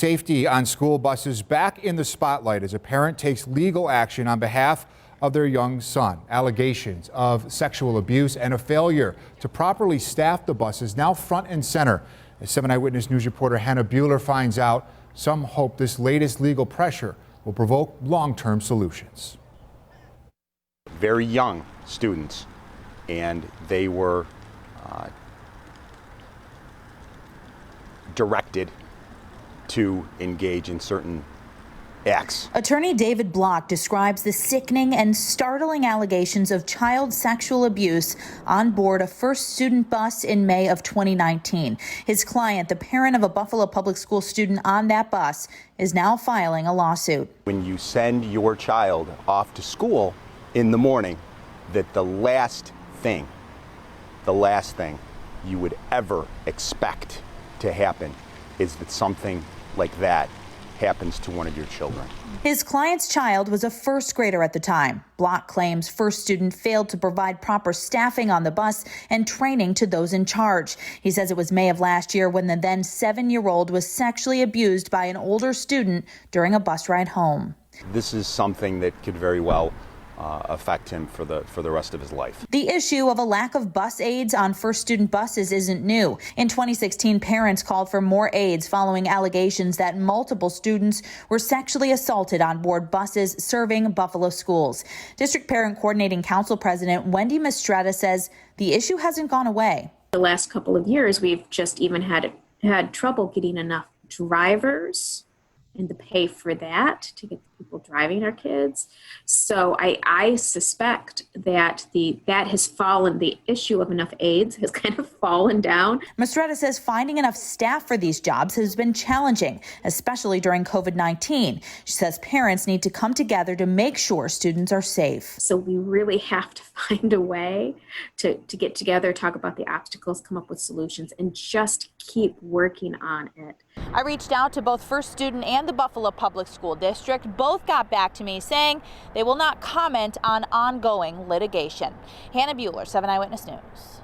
Safety on school buses back in the spotlight as a parent takes legal action on behalf of their young son. Allegations of sexual abuse and a failure to properly staff the buses now front and center. As 7 Eyewitness News reporter Hannah Buehler finds out, some hope this latest legal pressure will provoke long-term solutions. Very young students, and they were directed to engage in certain acts. Attorney David Block describes the sickening and startling allegations of child sexual abuse on board a first student bus in May of 2019. His client, the parent of a Buffalo public school student on that bus, is now filing a lawsuit. When you send your child off to school in the morning, that the last thing you would ever expect to happen is that something like that happens to one of your children. His client's child was a first grader at the time. Block claims first student failed to provide proper staffing on the bus and training to those in charge. He says it was May of last year when the then 7-year-old was sexually abused by an older student during a bus ride home. This is something that could very well affect him for the rest of his life. The issue of a lack of bus aides on first student buses isn't new. In 2016, parents called for more aides following allegations that multiple students were sexually assaulted on board buses serving Buffalo schools. District Parent Coordinating Council President Wendy Mistretta says the issue hasn't gone away. The last couple of years, we've just even had trouble getting enough drivers and to pay for that to get the people driving our kids. So I suspect that that has fallen, the issue of enough aides has kind of fallen down. Mistretta says finding enough staff for these jobs has been challenging, especially during COVID-19. She says parents need to come together to make sure students are safe. So we really have to find a way to get together, talk about the obstacles, come up with solutions, and just keep working on it. I reached out to both First Student and the Buffalo Public School District. Both got back to me saying they will not comment on ongoing litigation. Hannah Buehler, 7 Eyewitness News.